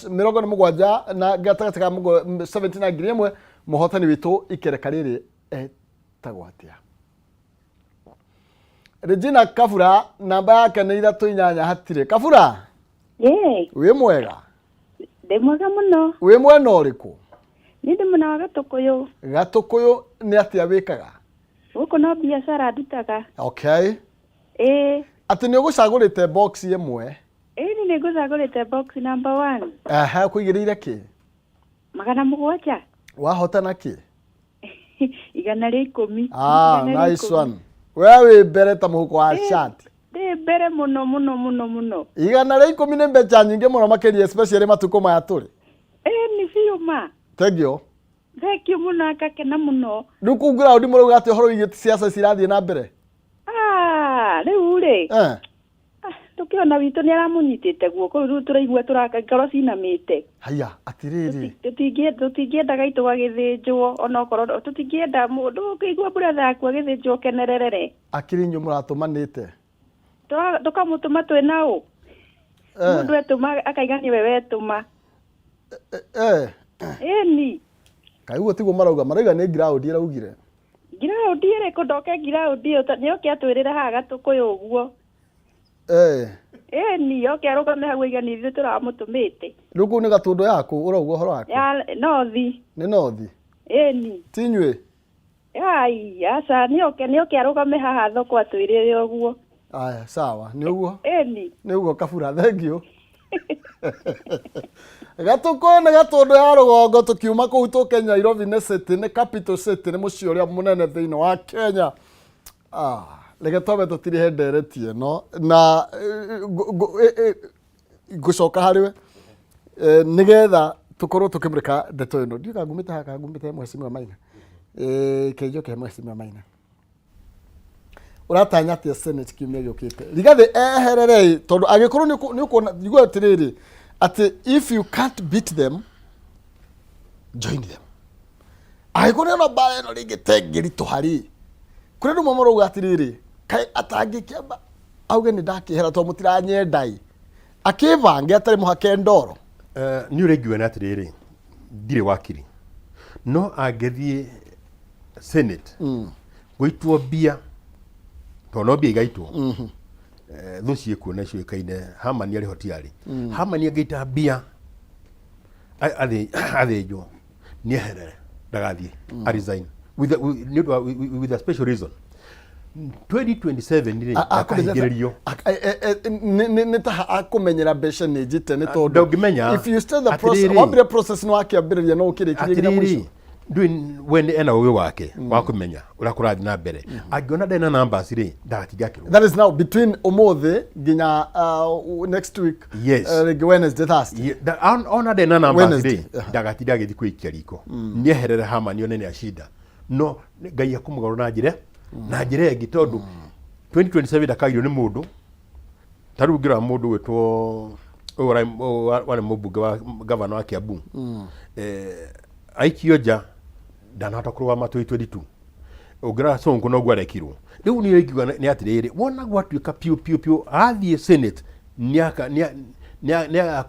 mirongo ni mugwanja na gatagati ka 79 ngiri imwe muhotani witu ikereka riri etagwatia Regina Kafura namba yake ni 38 hatire Kafura we mwega de mwega muno we mwena uriku ni de muna gatukuyu ni atia wikaga uko no biashara ndutaga okay ati ni ugucagurite box imwe ni ngucagurite box number 1 kuigirire ki magana mugwanja wahotana ki igana ria 10 nice one wewe mbere ta muhuko wa shirt de mbere muno igana ria 10 ni mbeca nyingi muno makiri especially matuko maya turi ni fiuma thank you muno akakena muno ruku ground muruga ati horo igiti siasa cirathie na mbere riu ri tukiona witu ni aramunyitite guoko riu turaigua turakangaro cinamite haya atiriri tutingiendaga itu agithinjwo ona korwo tutingienda mundu ukigua brother yaku agithinjwo kenererere akiri nyu muratumanite tukamutuma twinao mundu etuma akaigani wewe etuma ni Kayu tiguo marauga ni ground iraugire ground ire kundoke ground ni oke atwirira haga tukuyu uguo ni yoke arugame hau igani ithu turamutumite ruku ni gatundo yaku urauga horo yaku nothi ni nothi ni tinywe asa ni oke arugame haha thoko atwirire uguo aya sawa ni uguo ni uguo Kafura thank you gatuko na gatundo ya rugongo tukiuma ku Kenya Nairobi ne city ne capital city ne mucio ria munene thiino wa Kenya lege tobe tutiri henderetie no na gucoka hariwe nigetha tukorwo tukimrika ndeto ino ndiga ngumite haka ngumite mheshimiwa Maina kejo ke mheshimiwa Maina uratanya ati Senate kiumia giukite rigathi eherere tondu agikorwo ni ukona digwa atiriri ati if you can't beat them join them agikorwo no bare no rigitengiri tuhari kuri no momoro ugatiriri kai atangi kiamba auge ni ndakihera to mutiranyendai akivange atari muhake ndoro ni uregiwe na atiriri ndire wakiri no agethie Senate goitwo bia to no bia gaitwo thuci ikuona cio kaine hamani ari hotiari hamani ageita bia athijo ni herere ndagathie a resign with a special reason 2027 ni akahigererio ni ta akumenyera besha ni jite ni to ndogimenya if you start the process wabire process no akiambiriria no ukirikiria mwisho when ena uwe wake wakumenya urakurathi na mbere agiona ndena numbers ri ndagatigakirwo that is now between omothe ginya next week Wednesday Thursday ona ndena numbers ri ndagatinda githi kwikia riko ni eherere hamani onene ashida no ngai akumugarwo na njire gitondu 2027 ndakagirwo ni mundu tarugira mundu wetwo wale mubunge wa governor wa Kiambu aikioja danata kurwa mato 22 ugira songo no gwarekirwo riu ni regiwa ni atiriri wona gwatuika piu athie Senate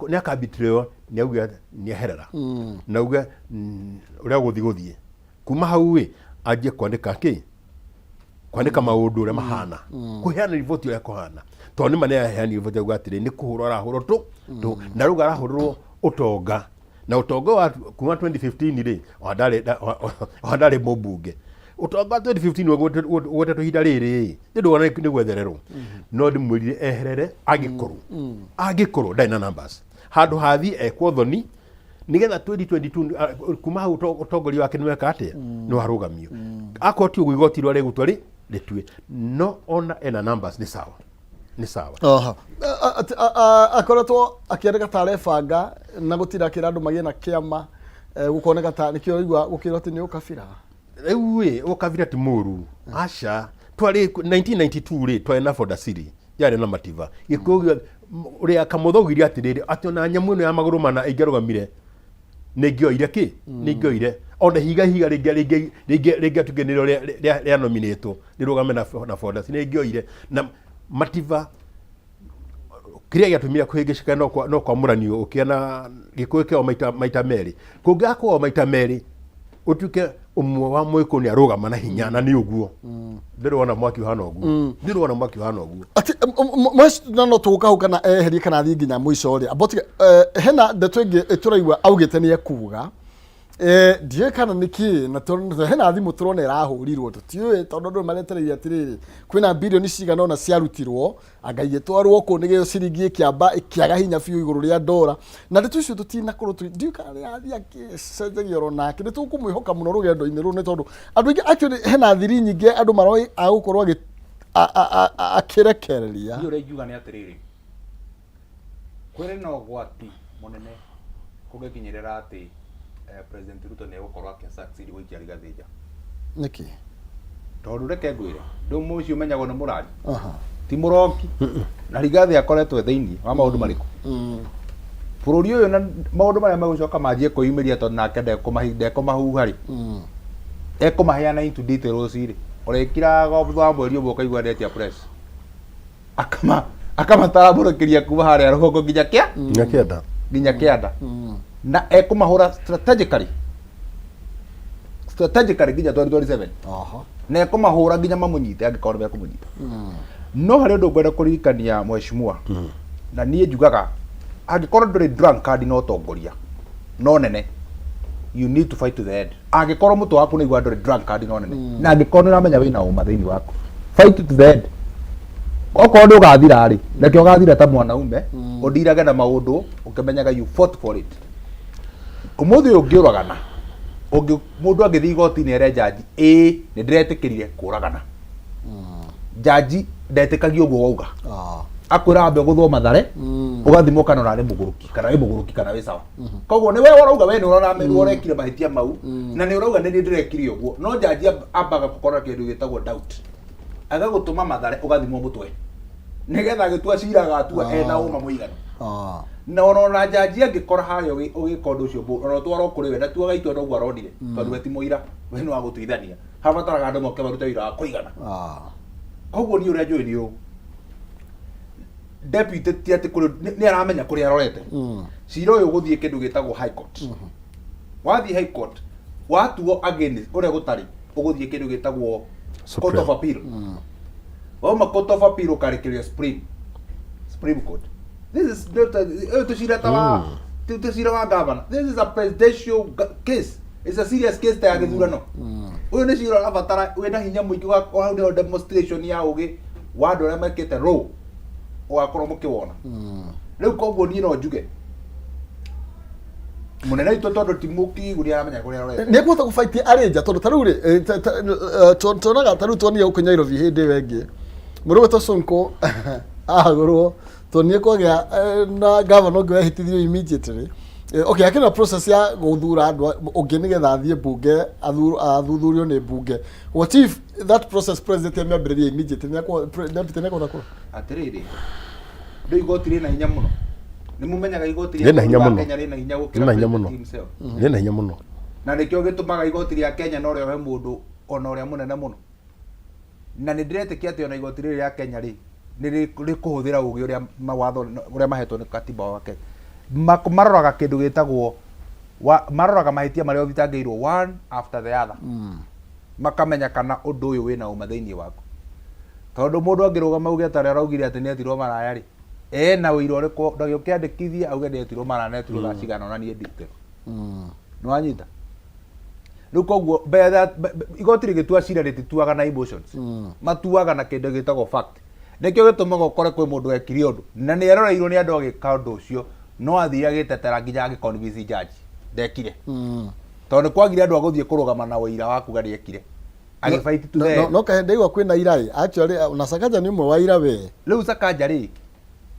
niaka bitreo ni auga ni herera na uga uria guthie kuma hau we aje kwandika maundu ria mahana kuheana riboti ya kuhana to ni mane ya riboti gwatire ni kuhurora huro tu na ruga rahurwo utonga na utonga wa kuma 2015 ri ondare mobunge utonga 2015 wote to hida riri ndu wana ni gwetherero no ndi mwirire eherere agikoro dina numbers handu hathi ekwothoni nigetha 2022 kuma hau utongoria wake niweka atia no harugamio akoti ugigoti rware gutwari ritwe no ona ena numbers ni sawa akoretwo akiandika tarebanga na gutira kirandu magie na kiama gukoneka ta nikio igwa gukirwo ati ni ukabira ewe ukabira ti muru asha twari 1992 ri twena for the city yari na mativa gikugia uri akamuthogiria atiriri ati ona nyamu ino ya maguru mana ingerugamire ningioire ki ningioire ona higa ringi tugenero ria nominato nirugame na for the city ningioire na mativa kiria giatumia kuhingicika no kwa muranio ukiana gikuyu kio maita meri kungako maita meri utuke umwe wa mwiko ni arugama na hinya na ni uguo ndirona mwaki hana uguo ndirona mwaki hana uguo ati mas no tuka hukana eheri kana thi nginya mwico ri about hena ndeto ingi ituraigwa augite ni ekuga die kana niki na tondu hena thimu turona irahurirwo tutiwe tondu ndu maretereire atiriri kwina bilioni cigana ona ciarutirwo angai twarwo ku nigio ciringi kiamba ikiaga hinya biu iguru ria ndora na ndeto icio tutina kuru die kana yathi akicenjagio rona kindi tukumwihoka muno rugendo-ini ru ni tondu andu ingi actually hena thiri nyingi andu maroi agukorwo akirekereria ni uri yuga ni atiriri kwire no gwati munene kugekinyirira ati President Ruto ne gukorwo akisucceed gwikia Rigathija niki tondu reke ngwire ndu mucio menyagwo ni murari ti muroki na Rigathi akoretwo thiini wa maundu mariku bururi uyu na maundu maria magucoka manjie kuimiria tondu nake ndekumahuhari ekumaheana into details iri urekiraga thutha mweri umwe ukaigua ndetia press akamatambũrũkĩria kuma haria rũgongo nginya kĩanda na ekumahura strategically nginya 2027 na ekumahura nginya mamunyite angikorwo bekumunyita no hari undu ngwenda kuririkania mheshimiwa na niĩ njugaga angikorwo ndũrĩ drunkard no tongoria no nene you need to fight to the end angikorwo mũtwe waku nĩ igua ndũrĩ drunkard no nene na angikorwo nĩ ũramenya wĩna ũma thĩinĩ waku fight to the end okorwo ndũ gathira rĩ reke ũgathira ta mwanaume ũndirage na maũndũ ũkĩmenyaga you fought for it umuthi ungiuragana mundu agithii igoti-inĩ ere jaji nĩ ndiretĩkĩrire kũragana jaji ndetĩkagia ũguo wauga akwĩra ambe gũthwo Mathare ũgathimwo kana ũrarĩ mũgũrũki kana wĩ mũgũrũki kana wĩ sawa koguo nĩ we ũrauga we nĩ ũrona ũrekire mahĩtia mau na nĩ ũrauga nĩ ndĩrekire ũguo no jaji ambaga gũkorwo kĩndũ gĩtagwo doubt agagũtũma Mathare ũgathimwo mũtwe nigetha gĩtua cira gatua ena ũma mũiganu na ona jaji angĩkora harĩa ũgĩka ũndũ ũcio ona twarwo kũrĩ we na tuaga itua noguo aronire tondũ we ti mũira we nĩ wa gũtuithania habataraga andũ moke marute wĩra wa kũigana koguo niĩ ũrĩa njũĩ nĩ ũũ deputy ti atĩ nĩ aramenya kũrĩa arorete cira ũyũ ũgũthiĩ kĩndũ gĩtagwo high court wathiĩ high court watuo against ũrĩa gũtarĩ ũgũthiĩ kĩndũ gĩtagwo court of appeal wauma court of appeal ũkarĩkĩrio supreme court. This is not a governor. This is a presidential case. It's a serious case ta githurano. Uyu ni cira abatara wena hinya muingi wa hau demonstration ya ugi wa andu aria mekite row ugakorwo mukiwona. Riu koguo ni no njuge munene itu tondu timuki guri aramenya kuria arorete ni kuhota gufaitia arenja tondu taru ri tonaga taru tonia ukunya Nairobi hindi wengi murugo to Sonko agurwo tonie kwagea na governor ngwe hitithio immediately okay akina process ya guthura andu ungi nigetha athie bunge athuthurio ni bunge what if that process president yambirie immediately deputy neko nakora atiriri ndu igoti rina hinya muno ni mumenyaga igoti rina hinya muno Kenya rina hinya gukira rina hinya muno na nikio gitumaga igoti ria Kenya no rio he mundu ona uria munene muno na ni ndiretekia ati ona igoti ria Kenya ri ni kuhuthira ugi uria mawatho uria mahetwo ni katiba wa Kenya maroraga kindu gitagwo maroraga mahitia maria uthitangĩirwo one after the other makamenya kana undu uyu wina uma thiini waku tondu mundu angirugama uge ta araugire ati ni etirwo maraya ri na uira uriku ndagiukiandikithia auge ni etirwo maraya netirwo gacigana ona nie ndite no anyita riu koguo igoti rigitua cira ritituaga na emotions matuaga na kindu gitagwo fact nikio gitumaga ukore kwi mundu ekiri undu na ni eroreirwo ni andu agika undu ucio no athira gitetera nginya agiconvince judge ndekire tondu kwagire andu aguthie kurugama na uira wa kuga ndekire agifight to the no kahende igwa kwina irai actually na Sakaja ni umwe wa ira we riu Sakaja ri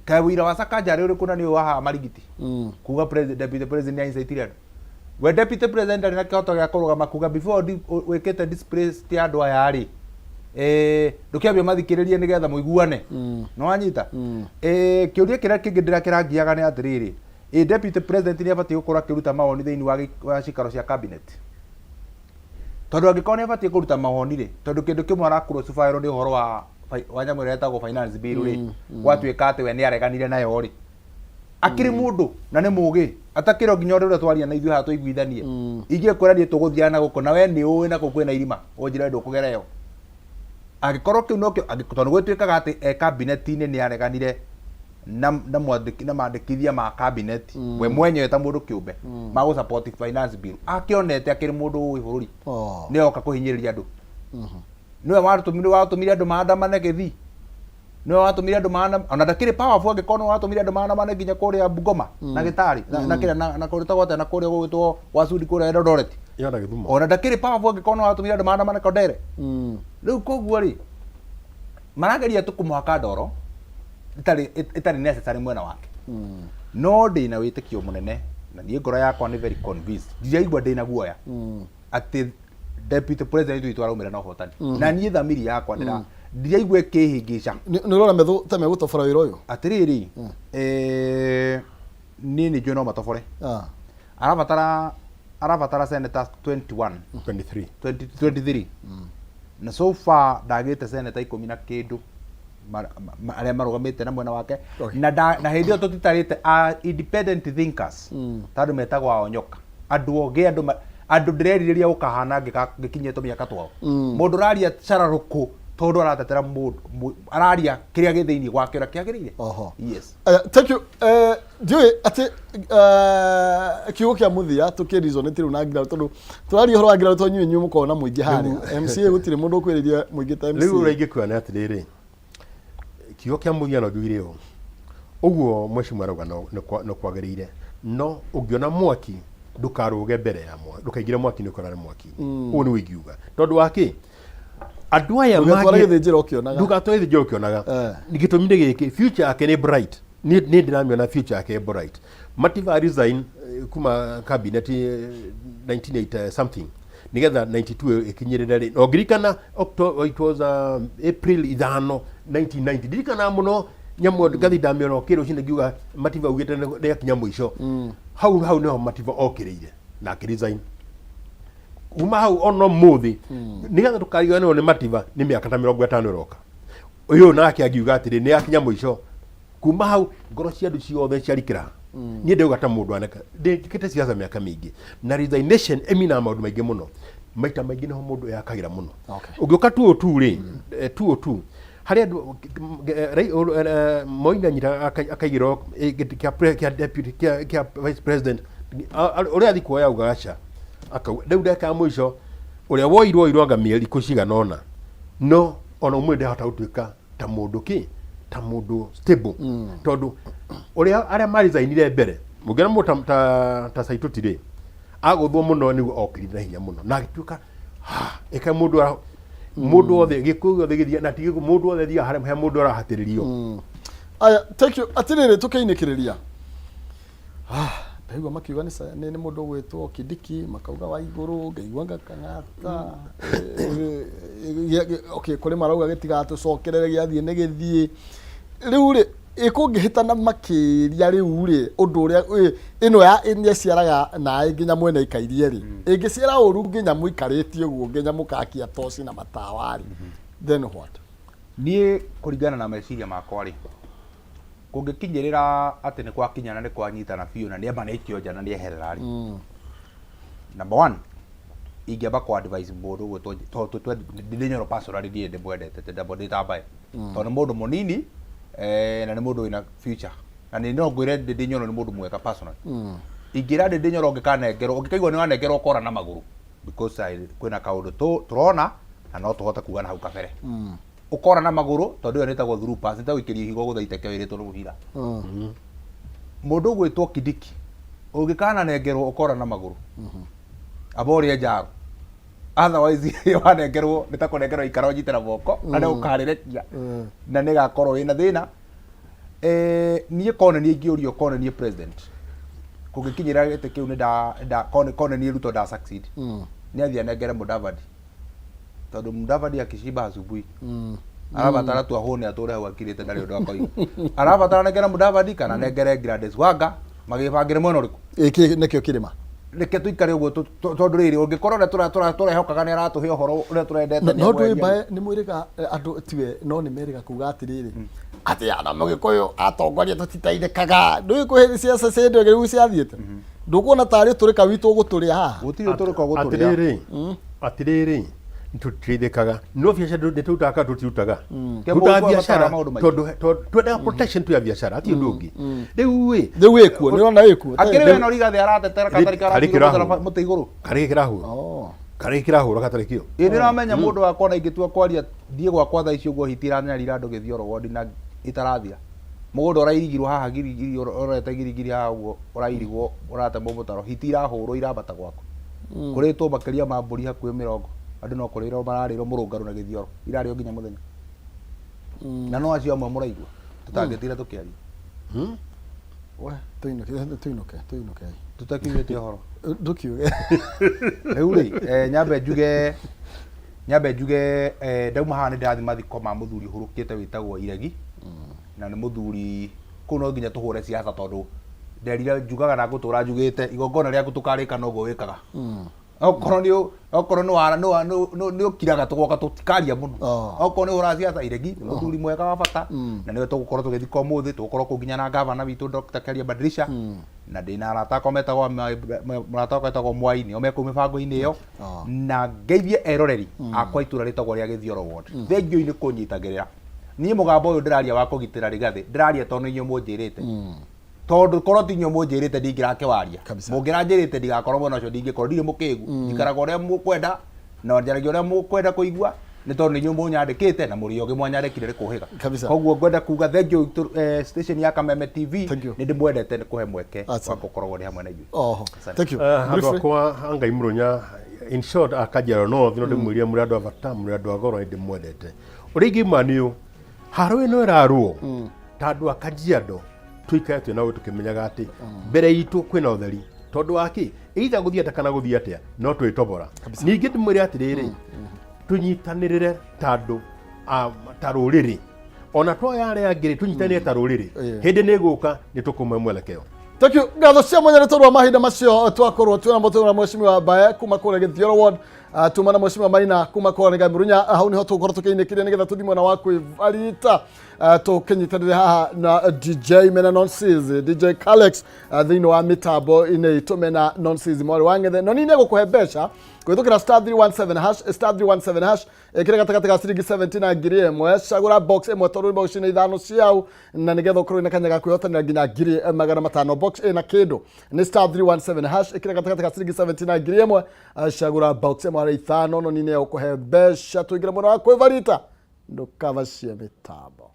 ka uira wa Sakaja ri uriku na ni wa marigiti kuga president deputy president ainsaitire andu we deputy president ari na kioto gya kurugama kuga before wikite display ti andu aya ri ndukiambia mathikiririe nigetha muiguane no anyita kiuria kiria kingi ndira kirangiaga ni atiriri deputy president ni abatie gukora kiruta mawoni thiini wa cikaro cia cabinet tondu angikorwo ni abatie kuruta mawoni ri tondu kindu kimwe arakuro cufayiro ni uhoro wa Wanyamå retagwo finance bill ri gwatuĩka atĩ we nĩ areganire nayo ri akĩrĩ mũndũ na nĩ mũgĩ atakĩro nginya ũrĩa twaria na ithuĩ haha tũiguithanie ingĩkwĩra niĩ tũgũthiana gũkũ na we nĩ ũĩ na kũ kwĩna irima ũnjĩre ndũkũgera ĩyo angĩkorwo kĩu nokĩo tondũ gwĩtuĩkaga atĩ kabineti-inĩ nĩ areganire na mandĩkithia ma cabinet we mwenyewe ta mũndũ kĩũmbe ma gũ support finance bill akĩonete akĩrĩ mũndũ ũĩ bũrũri nĩ oka kũhinyĩrĩria andũ nĩwe watũmire andũ maandamane gĩthii nĩwe watũmire andũ maandamane ona ndakĩrĩ powerful angĩkorwo watũmire andũ maandamane nginya kũrĩa Bungoma na Gĩtarĩ na kĩrĩa na kũrĩa tagwate na kũrĩa gũgĩtwo Wasudi kũrĩa Eldoret ona ndakĩrĩ powerful angĩkorwo watũmire andũ maandamane Kodere rĩu koguo rĩ marageria tũkũmũhaka ndoro itarĩ necessary mwena wake no ndĩ na wĩtĩkio mũnene na niĩ ngoro yakwa nĩ very convinced ndiraigua ndĩ na guoya atĩ deputy president witũ araumĩra na ũhotani na niĩ thamiri yakwa ndiraigua kĩhĩngĩca nĩ ũrona metho ta megũtobora wĩra ũyũ atĩrĩrĩ niĩ nĩ njũĩ no matobore arabatara senators 23 na so far ndagĩte senator 10 na kĩndũ arĩa marũgamĩte na mwena wake na hĩndĩ ĩyo tũtitarĩte independent thinkers tondũ metagwo aonyoka andũ ogĩ andũ ndĩrerirĩria gũkahana ngĩkinyĩtwo mĩaka twao mũndũ ũraria cararũkũ tondũ aratetera mũndũ araria kĩrĩa gĩ thĩinĩ gwake ũrĩa kĩagĩrĩire yes thank you ndiũĩ atĩ kiugo kĩa mũthia tũkĩreasonĩte rĩu na ngiraũ tondũ tũraria ũhoro wa ngiraũ tondũ inyuĩ mũkoragwo na mũingĩ harĩa MCA gũtirĩ mũndũ ũkwĩrĩria mũingĩ ta MCA rĩu ũraingĩkua nĩ atĩrĩrĩ kiugo kĩa mũthia no ngiugire ũũ ũguo mheshimiwa arauga no kwagĩrĩire no ũngĩona mwaki ndũkarũge mbere ya mwaki ndũkaingĩre mwaki nĩ ũkorane mwaki ũguo nĩ wĩngiuga tondũ wakĩ andũ aya magĩ ndũgatware thĩnjĩra ũkĩonaga gĩtũmi nĩ gĩkĩ future yake nĩ bright nĩ ndĩramĩona future yake bright mativa resign kuma cabinet 1980 something nigetha 92 ikinyirire ri no ngirikana October it was April 5 1990 ndirikana muno nyamwe gathi ndamĩona kĩrũ cine ngiuga mativa ugĩte nĩ akinya mũico hau niho mativa okĩrĩire na akĩresign kuma hau ono mũthĩ nigetha tukariganĩrwo nĩ mativa nĩ mĩaka ta 50 ĩroka ũyũ nake angiuga atĩrĩ nĩ akinya mũico kuma hau ngoro cia andũ ciothe ciarikĩra niĩ ndauga ta mũndũ aneka ndĩkĩte siasa mĩaka mĩingĩ na resignation emina maũndũ maingĩ mũno maita maingĩ niho mũndũ yakagĩra mũno ũngĩũka 202 rĩ 202 harĩa Moina nyita akaigĩrwo kĩa deputy kĩa vice president ũrĩa athi kuoya ugaca rĩu ndeka mũico ũrĩa woirwo anga mĩeri kũciganona no ona ũmwe ndahota gũtuĩka ta mũndũ ta mũndũ stable tondũ ũrĩa arĩa maresignire mbere mũngĩona mũndũ ta Saitoti rĩ agũthwo mũno nĩguo okĩrire na hinya mũno na agĩtuĩka eka mũndũ othe gĩkũyũ othe gĩthia na tigĩ mũndũ othe thia harĩa mũndũ arahatĩrĩrio aya thank you atĩrĩrĩ tũkĩinĩkĩrĩria ndaigua makiuga nĩ mũndũ gwĩtwo Kidiki makauga wa igũrũ ngaigua ngakang'ata okay kũrĩ marauga gĩtigatũcokerere gĩathiĩ nĩ gĩthiĩ rĩu rĩ ĩkũngĩhĩtana makĩria rĩu rĩ ũndũ ũrĩa ĩno ya ciaraga naĩ nginya mwene ikairie rĩ ĩngĩciara ũru nginya mũikarĩtie ũguo nginya mũkakia toci na matawari then what niĩ kũringana na meciria makwa rĩ kũngĩkinyĩrĩra atĩ nĩ kwakinyana nĩ kwanyitana biũ na nĩ amba nĩ ikĩonja na nĩ eherera rĩ number 1 ingĩamba kwa advice mũndũ gwĩtwo tondũ ndĩnyoro personally ndiĩ ndĩmwendete ndĩtambaye tondũ nĩ mũndũ mũnini na nĩ mũndũ wĩna future na nĩ no ngwĩre ndĩnyoro nĩ mũndũ mwega personally ingĩra ndĩnyoro ũngĩkaigua nĩ wanengerwo ũkora na magũrũ because kwĩna kaũndũ tũrona na no tũhote kuga na hau kabere ukora na maguru tondu yo nitagwo through pass nitagwikiria higo guthaiteke wiritwo ni muhira mundu gwitwo Kidiki ungikana nengerwo ukora na maguru abori njaro otherwise wanengerwo nitakunengerwo ikaro nyitira moko na nĩ ukarirekia na nĩ gakorwo wina thina niĩ kone niĩ ngĩũrio kone niĩ president kũngĩkinyĩra gĩtĩ kĩu nĩ kone niĩ Ruto da succeed nĩ athia nengere Mudavadi tondu Mudavadi akishiba asubuhi arabatara tu ahone atore hau akirite ndari undu akoi arabatara nengera Mudavadi kana nengere Gladys Wanga magibangire mwena uriku iki nekio kirima reke tuikare uguo tondu riri ungikorwo na turehokaga ni aratuhe uhoro uria turendete no ndui mbae ni mwiriga andu tiwe no ni meriga kuga atiriri ati ana mugikuyu atongoria tutitaithikaga ndui kuhe ciaca cendu riu ciathiete ndukuona tari turika witu guturia ha gutiri turika guturia atiriri tutithikaga no biacara ndututaka tututaga tuta biacara twenda protection tu ya biacara ati ndungi riu ekuo ni ona ekuo akiri no rigathi aratetera katarika muti iguru kari kirahura katarikio ni ramenya mundu wakwa na ingitua kwaria thie gwakwa tha icio guo hitira nyarira andu githioro wodi na itarathia mugundu urairigirwo haha girigiri urete girigiri haha guo urairigwo urate mumutaro hitira hurwo irabata gwako kuritwo makiria ma mburi hakuhi 20 andu no kuriro marariro murungaru na githioro irario nginya muthenya na no acio amwe muraigua tutangitira tukiaria we tuinuke tutakinyete horo ndukiuge riu ri nyambe njuge ndauma haha ni ndathi mathiko ma muthuri hurukite witagwo Iregi na ni muthuri kuno nginya tuhure siasa tondu nderire njugaga na gutura njugite igongona riaku tukarika no go wikaga okorwo ni ukiraga tugoka tutikaria muno okorwo ni hura siasa Iregi muthuri mwega wa bata na niwe tugukorwo tugithika umuthi tugukorwo kunginya na gavana witu Dr. Keria Badirisha na ndina arata metagwo Mwai nio me mibango-ini iyo na ngeithie eroreri akwa itura ritagwo ria Githioro ward thengio ini kunyitagirira nie mugambo uyu ndiraria wa kugitira Rigathi ndiraria tondu inyo munjirite tondu korwo ti inyo munjirite ndingirake waria mungiranjirite ndigakorwo mwena ucio ndingikorwo ndiri mukigu ndikaraga uria mukwenda na njaragia uria mukwenda kuigua ni tondu inyo munyandikite na muri ogi mwanyandikire rikuhiga koguo ngwenda kuga thengio station ya Kameme TV ni ndimwendete ni kuhe mweke wa gukorwo ri hamwe na ithuĩ thank you andu kwa angai murunya in short akajero no thino ndimwiria muri andu avata muri andu agoro ndimwendete urigi maniu haro ino iraruo tandu akajiado tuikae tu nawe tukimenyaga ati mbere itu kwina utheri tondu waki either guthieta kana guthiatia no twitobora ningi ndimwire atiriri tunyitanirire tandu taruriri ona twoyare angiri tunyitanire taruriri hindi ni guka ni tukumwe mwelekeo. Thank you. Ngatho cia mwenyereto rwa mahinda macio twakorwo twina mutura mweshimiwa Bae kuma kure Githioro ward tumana mweshimiwa Maina kuma kure Ngai Murunya hau niho tukorwo tukiinikiria nigetha tuthi mwena wa kwivarita tukinyitanire haha na DJ mena nonsense DJ Kalex thiini wa mitambo ine tumena nonsense mwari wangethe no nine gukuhe mbeca kwithukira *317# *317# ekire gatagati ga ciringi 17 na ngiri imwe cagura box imwe tondu box ni ithano ciao na nigetha ukorwo na kanya ga kwihotanira nginya ngiri magana matano box ina kindu ni *317# ekire gatagati ga ciringi 17 na ngiri imwe cagura box imwe ithano no nine gukuhe mbeca tuingira mwena wa kwivarita ndukavacie mitambo.